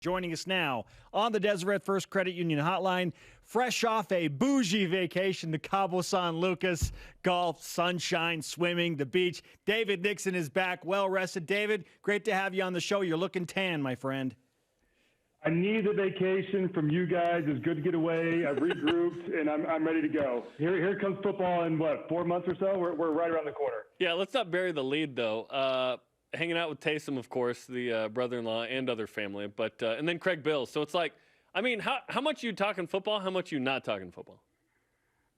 Joining us now on the Deseret First Credit Union Hotline, fresh off a bougie vacation to Cabo San Lucas, golf, sunshine, swimming, the beach. David Nixon is back, well rested. David, great to have you on the show. You're looking tan, my friend. I need a vacation from you guys. It's good to get away. I've regrouped, and I'm ready to go. Here comes football in, 4 months or so? We're right around the corner. Yeah, let's not bury the lead, though. Hanging out with Taysom, of course, the brother-in-law and other family, but and then Craig Bills. So it's like, I mean, how much you talking football? How much you not talking football?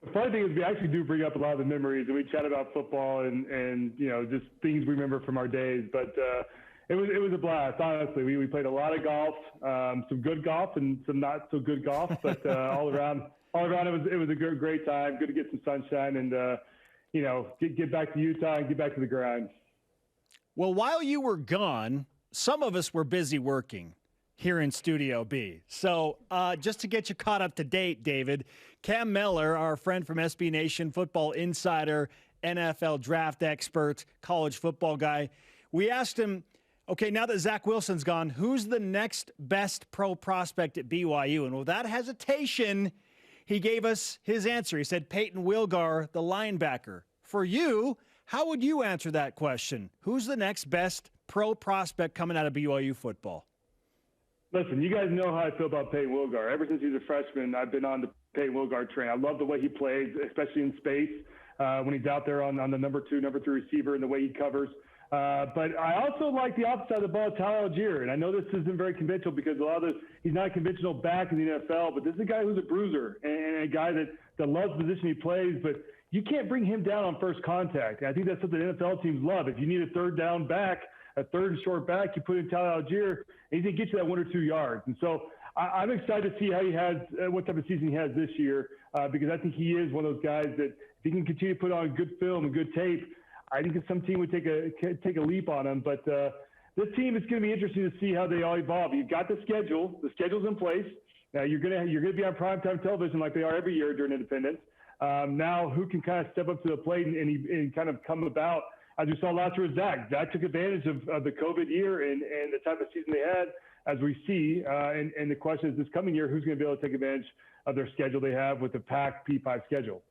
The funny thing is we actually do bring up a lot of the memories, and we chat about football and just things we remember from our days. But it was a blast, honestly. We played a lot of golf, some good golf and some not so good golf, but all around it was a great time. Good to get some sunshine and get back to Utah and get back to the grind. Well, while you were gone, some of us were busy working here in Studio B. So just to get you caught up to date, David, Cam Miller, our friend from SB Nation, Football Insider, NFL draft expert, college football guy, we asked him, okay, now that Zach Wilson's gone, who's the next best pro prospect at BYU? And without hesitation, he gave us his answer. He said Peyton Wilgar, the linebacker. For you, how would you answer that question? Who's the next best pro prospect coming out of BYU football? Listen, you guys know how I feel about Peyton Wilgar. Ever since he's a freshman, I've been on the Peyton Wilgar train. I love the way he plays, especially in space, when he's out there on the number 2, number 3 receiver and the way he covers. But I also like the opposite side of the ball, Tyler Algier. And I know this isn't very conventional because a lot of he's not a conventional back in the NFL, but this is a guy who's a bruiser and a guy that loves the position he plays, but you can't bring him down on first contact. And I think that's what the NFL teams love. If you need a third down back, a third and short back, you put in Tyler Algier, and he's going to get you that 1 or 2 yards. And so I'm excited to see how he has, what type of season he has this year, because I think he is one of those guys that if he can continue to put on good film and good tape, I think that some team would take a leap on him. But this team is going to be interesting to see how they all evolve. You've got the schedule. The schedule's in place. Now you're going to be on primetime television like they are every year during Independence. Now, who can kind of step up to the plate and kind of come about, as we saw last year with Zach. Zach took advantage of the COVID year and the type of season they had, as we see. And the question is this coming year, who's going to be able to take advantage of their schedule they have with the packed P5 schedule?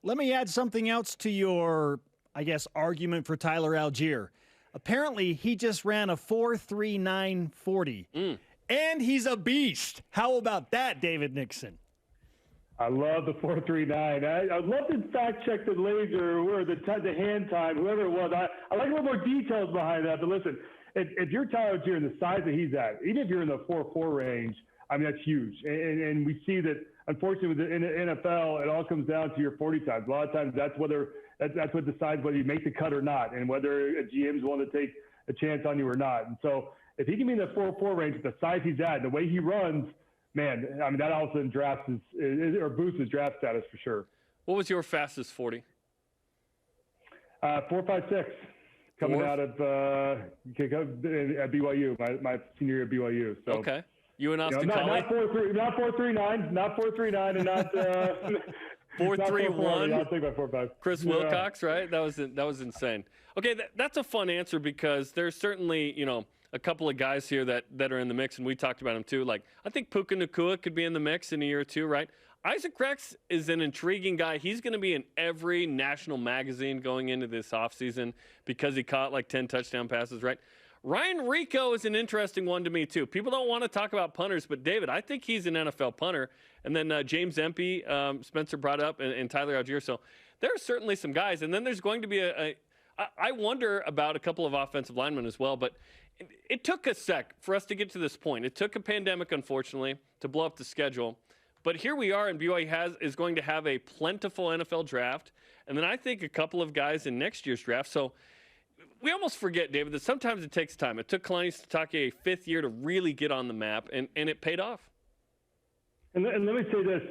Let me add something else to your, I guess, argument for Tyler Algier. Apparently, he just ran a 4.39 40, and he's a beast. How about that, David Nixon? I love the 4.39. I'd love to fact check the laser or the hand time, whoever it was. I like a little more details behind that. But listen, if you're Tyler Algier and the size that he's at, even if you're in the 4.4 range, I mean, that's huge. And we see that, unfortunately, with the NFL, it all comes down to your 40 times. A lot of times that's what decides whether you make the cut or not, and whether a GM's willing to take a chance on you or not. And so if he can be in the 4.4 range with the size he's at and the way he runs, man, I mean, that also boosts his draft status for sure. What was your fastest 40? 4.56, coming out of at BYU, my senior year at BYU. So, okay. You and Austin not 4.39, not 4.39, and not 4.31. I'll take my 4.5. Chris Wilcox, right? That was insane. Okay, that's a fun answer because there's certainly a couple of guys here that are in the mix, and we talked about them too. Like, I think Puka Nacua could be in the mix in a year or two, right? Isaac Rex is an intriguing guy. He's going to be in every national magazine going into this offseason because he caught like 10 touchdown passes, right? Ryan Rico is an interesting one to me too. People don't want to talk about punters, but David, I think he's an NFL punter. And then James Empey, Spencer brought up, and Tyler Algier. So there are certainly some guys. And then there's going to be I wonder about a couple of offensive linemen as well, but it took a sec for us to get to this point. It took a pandemic, unfortunately, to blow up the schedule. But here we are, and BYU is going to have a plentiful NFL draft, and then I think a couple of guys in next year's draft. So we almost forget, David, that sometimes it takes time. It took Kalani Sitake a 5th year to really get on the map, and it paid off. And let me say this.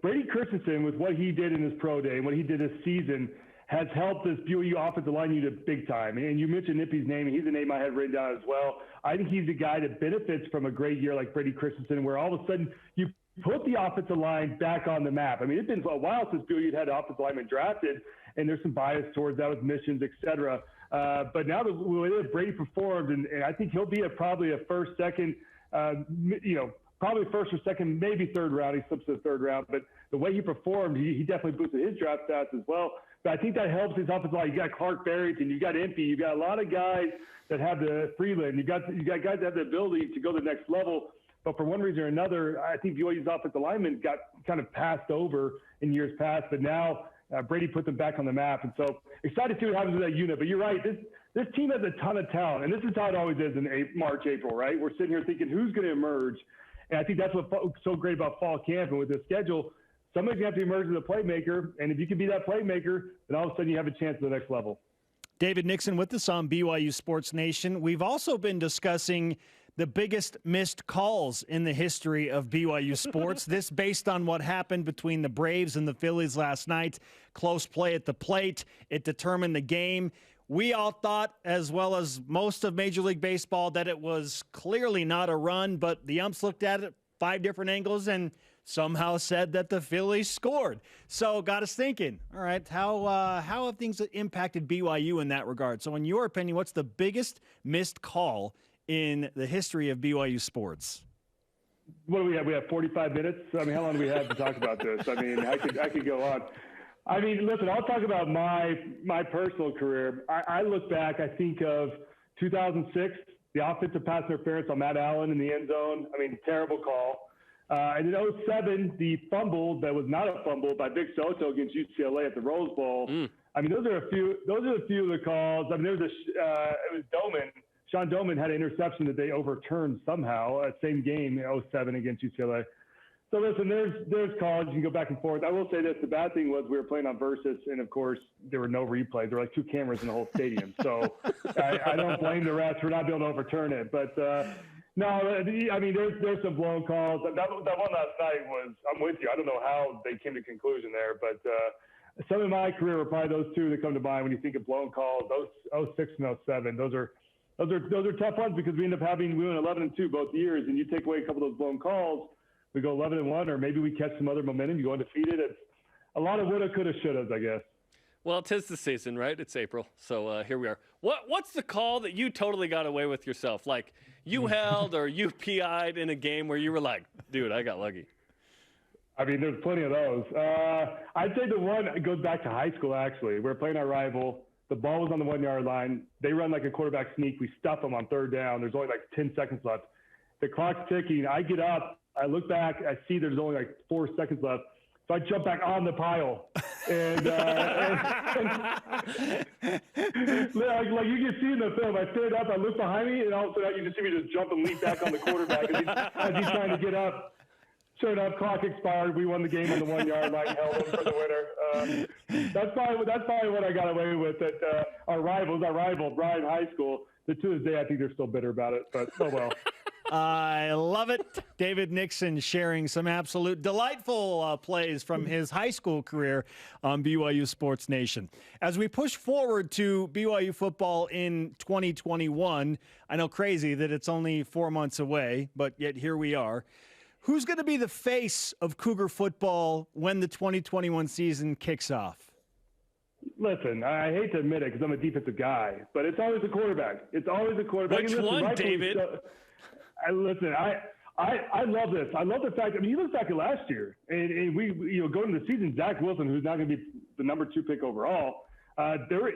Brady Christensen, with what he did in his pro day and what he did this season, has helped this BYU offensive line unit big time. And you mentioned Nippy's name, and he's a name I had written down as well. I think he's the guy that benefits from a great year like Brady Christensen, where all of a sudden you put the offensive line back on the map. I mean, it's been a while since BYU had offensive linemen drafted, and there's some bias towards that with missions, et cetera. But now the way that Brady performed, and I think he'll be probably a first, second, Probably first or second, maybe third round. He slips to the third round. But the way he performed, he definitely boosted his draft stats as well. But I think that helps his offensive line. You got Clark Barrington, you got Impey, you got a lot of guys that have the Freeland. You got guys that have the ability to go to the next level. But for one reason or another, I think BYU's offensive linemen got kind of passed over in years past. But now Brady put them back on the map. And so excited to see what happens with that unit. But you're right, this team has a ton of talent. And this is how it always is in March, April, right? We're sitting here thinking who's going to emerge. And I think that's what's so great about fall camp. And with this schedule, somebody's going to have to emerge as a playmaker. And if you can be that playmaker, then all of a sudden you have a chance at the next level. David Nixon with us on BYU Sports Nation. We've also been discussing the biggest missed calls in the history of BYU sports. This based on what happened between the Braves and the Phillies last night. Close play at the plate. It determined the game. We all thought, as well as most of Major League Baseball, that it was clearly not a run, but the umps looked at it 5 different angles and somehow said that the Phillies scored. So got us thinking, all right, how have things impacted BYU in that regard? So in your opinion, what's the biggest missed call in the history of BYU sports? What do we have? We have 45 minutes? I mean, how long do we have to talk about this? I mean, I could go on. I mean, listen, I'll talk about my personal career. I look back, I think of 2006, the offensive pass interference on Matt Allen in the end zone. I mean, terrible call. And in 2007, the fumble that was not a fumble by Vic Soto against UCLA at the Rose Bowl. I mean, those are a few of the calls. I mean, it was Doman. Sean Doman had an interception that they overturned somehow, same game in 2007 against UCLA. So listen, there's calls. You can go back and forth. I will say this: the bad thing was we were playing on Versus, and of course there were no replays. There were like 2 cameras in the whole stadium. So I don't blame the refs for not being able to overturn it. But no, I mean there's some blown calls. That one last night was. I'm with you. I don't know how they came to conclusion there, but some in my career were probably those 2 that come to mind when you think of blown calls. Those 06 and 07. Those are tough ones because we went 11-2 both years, and you take away a couple of those blown calls. We go 11-1, or maybe we catch some other momentum. You go undefeated. It's a lot of woulda, coulda, shouldas, I guess. Well, 'tis the season, right? It's April, so here we are. What's the call that you totally got away with yourself? Like you held or you PI'd in a game where you were like, dude, I got lucky. I mean, there's plenty of those. I'd say the one goes back to high school, actually. We're playing our rival. The ball was on the 1-yard line. They run like a quarterback sneak. We stuff them on 3rd down. There's only like 10 seconds left. The clock's ticking. I get up. I look back, I see there's only like 4 seconds left. So I jump back on the pile. And like you can see in the film, I stood up, I look behind me, and all of a sudden you just see me just jump and leap back on the quarterback as he's trying to get up. Sure enough, clock expired. We won the game on the 1-yard line, held them for the winner. That's probably what I got away with. That our rival, Bryan High School, to this day, I think they're still bitter about it, but oh well. I love it. David Nixon sharing some absolute delightful plays from his high school career on BYU Sports Nation. As we push forward to BYU football in 2021, I know crazy that it's only 4 months away, but yet here we are. Who's going to be the face of Cougar football when the 2021 season kicks off? Listen, I hate to admit it because I'm a defensive guy, but it's always a quarterback. It's always a quarterback. Which one, David? I love this. I love the fact. I mean, you look back at last year, and we going into the season, Zach Wilson, who's not going to be the number 2 pick overall,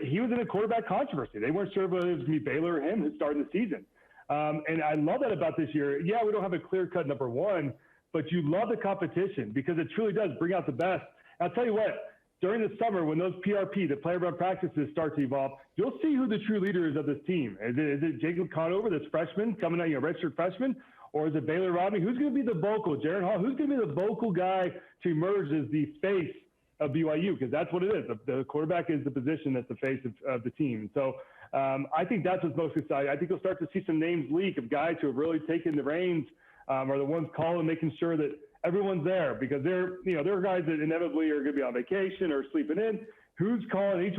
he was in a quarterback controversy. They weren't sure whether it was going to be Baylor or him who started the season. And I love that about this year. Yeah, we don't have a clear-cut number 1, but you love the competition because it truly does bring out the best. And I'll tell you what. During the summer, when those PRP, the player run practices, start to evolve, you'll see who the true leader is of this team. Is it Jacob Conover, this freshman coming out, redshirt freshman, or is it Baylor Rodney? Who's going to be the vocal? Jaron Hall. Who's going to be the vocal guy to emerge as the face of BYU? Because that's what it is. The quarterback is the position that's the face of the team. So I think that's what's most exciting. I think you'll start to see some names leak of guys who have really taken the reins, are the ones calling, making sure that everyone's there, because there are guys that inevitably are going to be on vacation or sleeping in. Who's calling each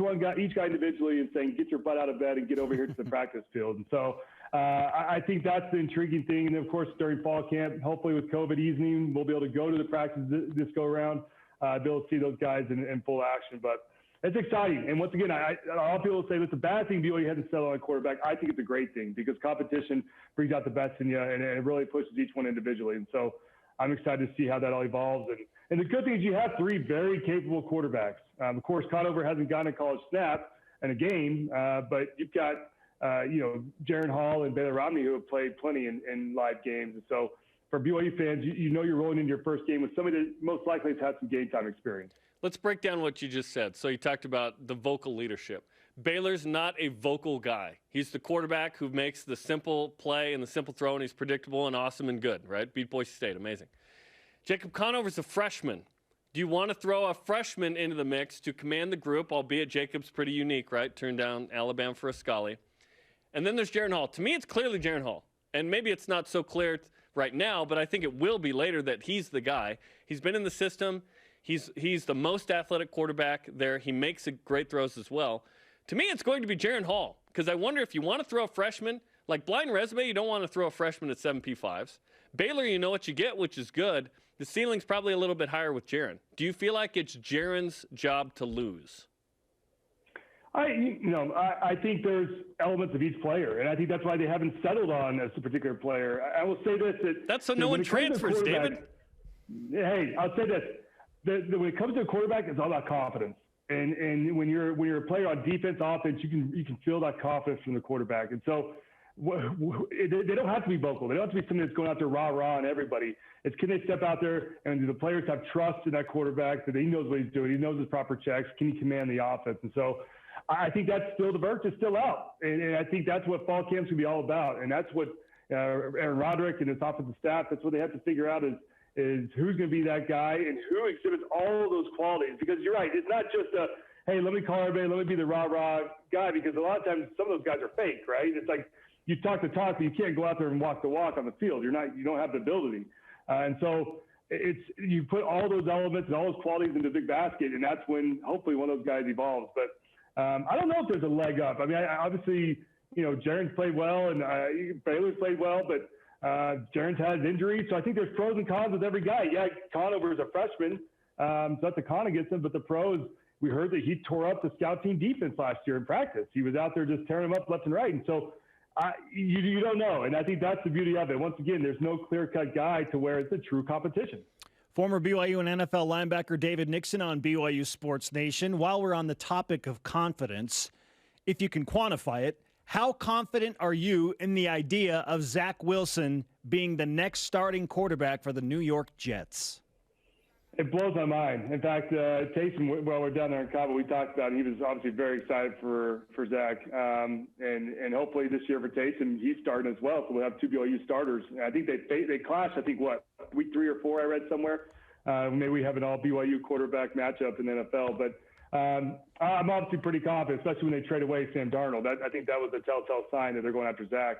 guy individually and saying, get your butt out of bed and get over here to the practice field? And so I think that's the intriguing thing. And of course, during fall camp, hopefully with COVID easing, we'll be able to go to the practice this go around, be able to see those guys in full action. But it's exciting. And once again, a lot of people say it's a bad thing BYU hasn't settled on a quarterback. I think it's a great thing because competition brings out the best in you, and it really pushes each one individually. And so I'm excited to see how that all evolves. And the good thing is you have 3 very capable quarterbacks. Of course, Conover hasn't gotten a college snap in a game, but you've got, Jaron Hall and Baylor Romney who have played plenty in live games. And so for BYU fans, you know you're rolling into your first game with somebody that most likely has had some game time experience. Let's break down what you just said. So you talked about the vocal leadership. Baylor's not a vocal guy. He's the quarterback who makes the simple play and the simple throw, and he's predictable and awesome and good, right? Beat Boise State, amazing. Jacob Conover's a freshman. Do you want to throw a freshman into the mix to command the group, albeit Jacob's pretty unique, right? Turned down Alabama for a Scully. And then there's Jaron Hall. To me, it's clearly Jaron Hall. And maybe it's not so clear right now, but I think it will be later that he's the guy. He's been in the system. He's the most athletic quarterback there. He makes great throws as well. To me, it's going to be Jaron Hall because I wonder if you want to throw a freshman, like blind resume, you don't want to throw a freshman at 7P5s. Baylor, you know what you get, which is good. The ceiling's probably a little bit higher with Jaron. Do you feel like it's Jaron's job to lose? I think there's elements of each player, and I think that's why they haven't settled on a particular player. I will say this. That's so no one transfers, David. Hey, I'll say this. When it comes to a quarterback, it's all about confidence. And when you're a player on defense, offense, you can feel that confidence from the quarterback. And so they don't have to be vocal. They don't have to be somebody that's going out there rah-rah on everybody. It's can they step out there and do the players have trust in that quarterback that he knows what he's doing, he knows his proper checks, can he command the offense? And so I think that's still the verdict is still out. And I think that's what fall camp's going to be all about. And that's what Aaron Roderick and his offensive staff, that's what they have to figure out is who's going to be that guy and who exhibits all of those qualities. Because you're right, it's not just hey, let me call everybody, let me be the rah-rah guy, because a lot of times some of those guys are fake, right? It's like you talk the talk, but you can't go out there and walk the walk on the field. You don't have the ability. And so you put all those elements and all those qualities into the big basket, and that's when hopefully one of those guys evolves. But I don't know if there's a leg up. I mean, obviously, Jaron's played well and Baylor's played well, but Jaron's had injuries. So I think there's pros and cons with every guy. Yeah, Conover is a freshman, so that's a con against him. But the pros, we heard that he tore up the scout team defense last year in practice. He was out there just tearing them up left and right. And so you don't know. And I think that's the beauty of it. Once again, there's no clear-cut guy to where it's a true competition. Former BYU and NFL linebacker David Nixon on BYU Sports Nation. While we're on the topic of confidence, if you can quantify it, how confident are you in the idea of Zach Wilson being the next starting quarterback for the New York Jets? It blows my mind. In fact, Taysom, while we're down there in Cabo, we talked about it. He was obviously very excited for Zach. And hopefully this year for Taysom, he's starting as well. So we'll have 2 BYU starters. And I think they clash, week 3 or 4, I read somewhere. Maybe we have an all BYU quarterback matchup in the NFL. But I'm obviously pretty confident, especially when they trade away Sam Darnold. I think that was a telltale sign that they're going after Zach.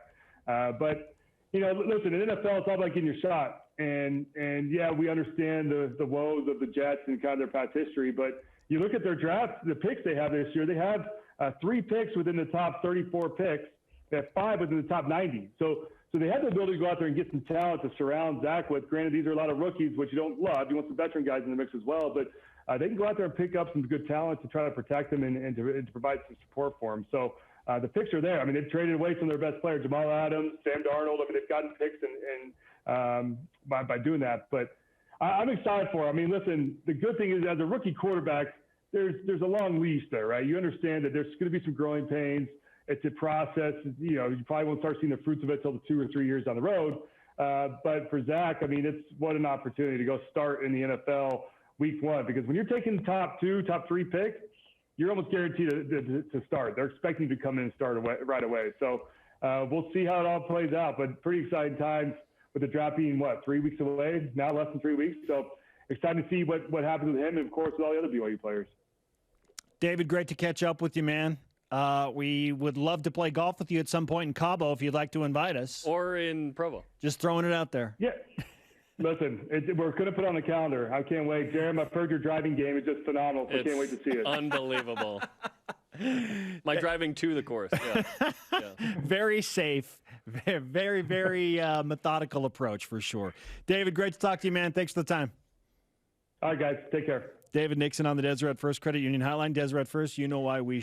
But listen, in the NFL, it's all about getting your shot. And yeah, we understand the woes of the Jets and kind of their past history, but you look at their draft, the picks they have this year, they have 3 picks within the top 34 picks. They have 5 within the top 90. So they have the ability to go out there and get some talent to surround Zach with. Granted, these are a lot of rookies, which you don't love. You want some veteran guys in the mix as well, but they can go out there and pick up some good talent to try to protect them and to provide some support for them. So the picks are there. I mean, they've traded away some of their best players, Jamal Adams, Sam Darnold. I mean, they've gotten picks by doing that. But I'm excited for it. I mean, listen, the good thing is as a rookie quarterback, there's a long leash there, right? You understand that there's going to be some growing pains. It's a process. You probably won't start seeing the fruits of it until 2 or 3 years down the road. But for Zach, I mean, what an opportunity to go start in the NFL week 1, because when you're taking top 2, top 3 picks, you're almost guaranteed to start. They're expecting you to come in and start right away. So we'll see how it all plays out, but pretty exciting times with the draft being, 3 weeks away, now less than 3 weeks. So excited to see what happens with him and, of course, with all the other BYU players. David, great to catch up with you, man. We would love to play golf with you at some point in Cabo if you'd like to invite us. Or in Provo. Just throwing it out there. Yeah. Listen, we're going to put it on the calendar. I can't wait. Jeremy, I've heard your driving game is just phenomenal, so I can't wait to see it. Unbelievable. My driving to the course, yeah. Very safe, very, very methodical approach for sure. David, great to talk to you, man. Thanks for the time. All right, guys. Take care. David Nixon on the Deseret First Credit Union Hotline. Deseret First, you know why we